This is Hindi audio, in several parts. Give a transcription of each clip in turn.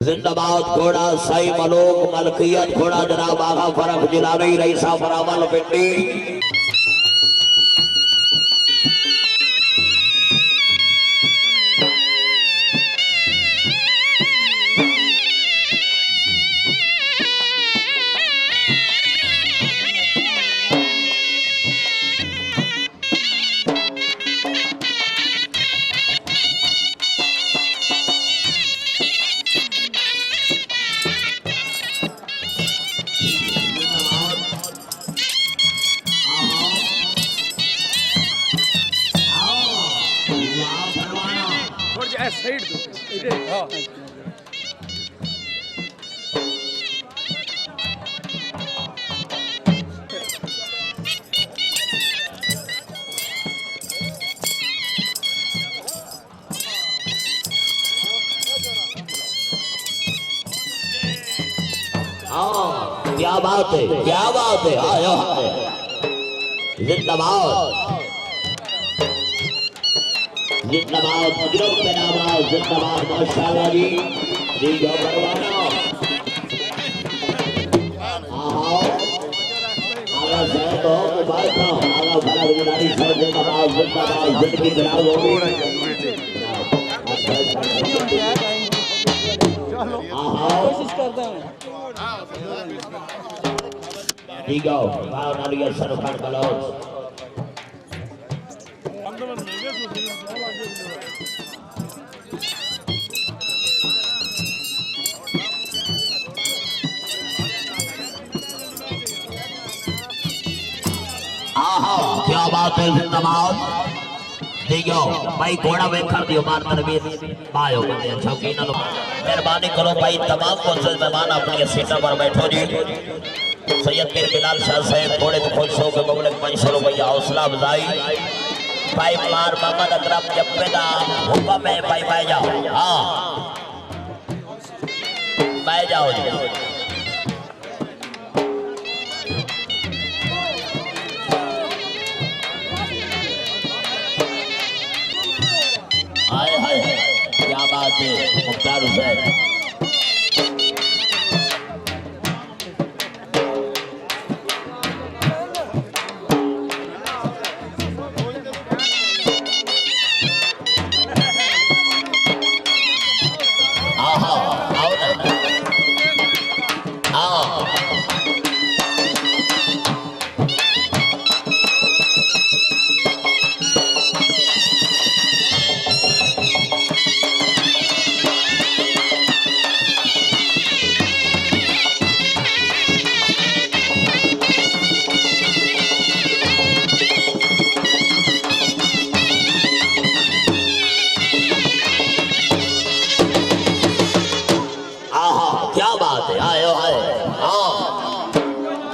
जिंदाबाद घोड़ा साई मलोक मलकियत घोड़ा जनाब आगा फरक जिलानी रईसा फरामल पिंडी। साइड इधर हां क्या बात है, क्या बात है। आयो जिंदाबाद जिंदाबाद ग्रुप के नाम जिंदाबाद माशाल्लाह जी जो परवाना आगा से तो बात ना आगा भला गुनारी से जिंदाबाद जिंदाबाद जिंदगी खराब हो गई। कोशिश करता हूं ठीक है वाह नारियल सरकार बलोच क्या बात है। जिंदाबाद देखो भाई घोड़ा वेखर दियो मान मन भी पायो बंदे शौकीन लोग मेहरबानी करो भाई तमाम मुअज़्ज़ज़ मेहमान अपनी सीटों पर बैठो जी। सैयद पीर बिलाल शाह साहब थोड़े तो खुश हो के बबले 500 रुपया हौसला अफजाई भाई मार मोहम्मद अकरम जब्बेदा हुक्म है भाई बैठ जाओ। हाँ बैठ जाओ जी। हाय हाय क्या बात है मुख्तार हुसैन।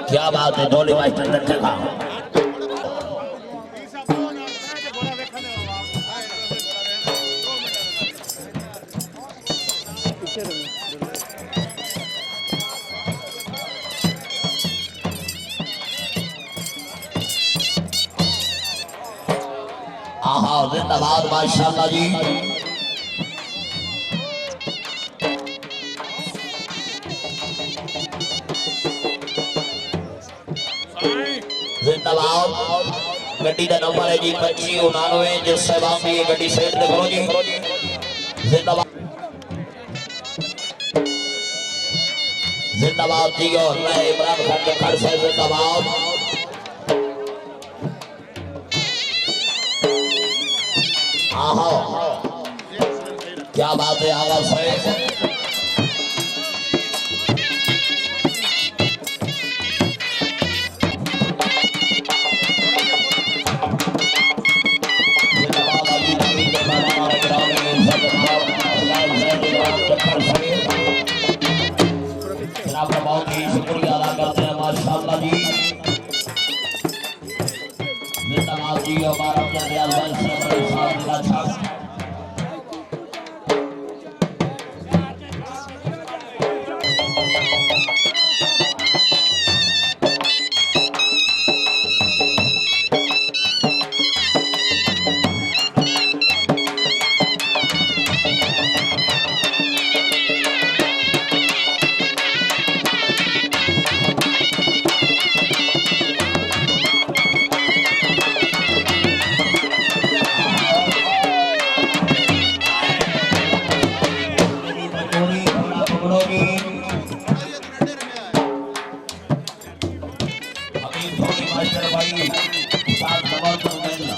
क्या बात है डोली मास्टर रखेगा। आहा जिंदाबाद माशाल्लाह जी। जिंदाबाद गड्डी का नंबर है जी 2599 जिस सेवा में ये गड्डी साइड ते करो जी। जिंदाबाद जिंदाबाद जी और मैं इमरान खान के घर से जिंदाबाद। आहा क्या बात है आगा से बहुत ही शुक्रिया अदा करते हैं माशाल्लाह जी। जिंदाबाद जी हमारा दयाल भाई से बड़े साथ मिला था। पकड़ो जी अभी थोड़ी मास्टर भाई साथ दबाव तो मिलना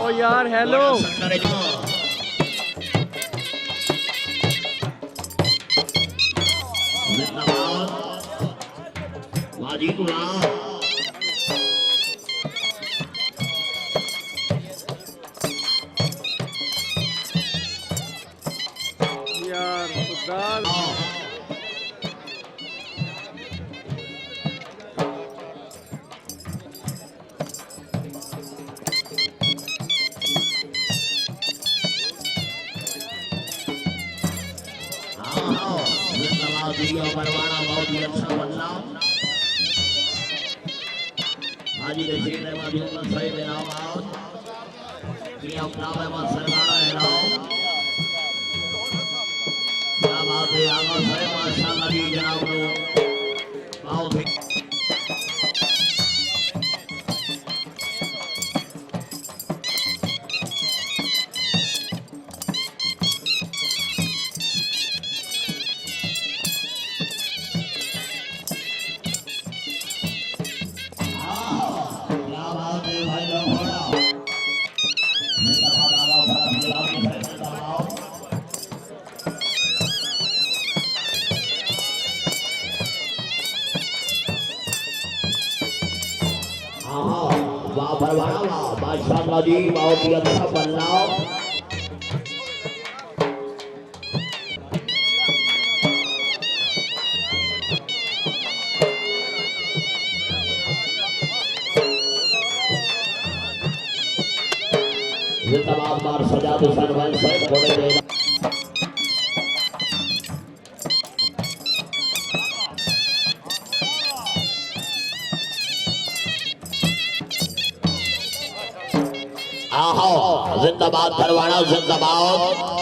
ओ यार हेलो यार खुदाल परवाना बहुत ही अच्छा बनना हाजी रशीद अहमद मोहम्मद सईद इनाम ये अपना अहमद सरगाड़ा है नाम क्या बात है आगा साहब माशाल्लाह जी जनाब लो बहुत ही वाह परवाना वाह माशाल्लाह जी बहुत ही अच्छा बनना जिंदाबाद बार सजाद हुसैन भाई साहब घोड़े दे जिंदाबाद परवाना जिंदाबाद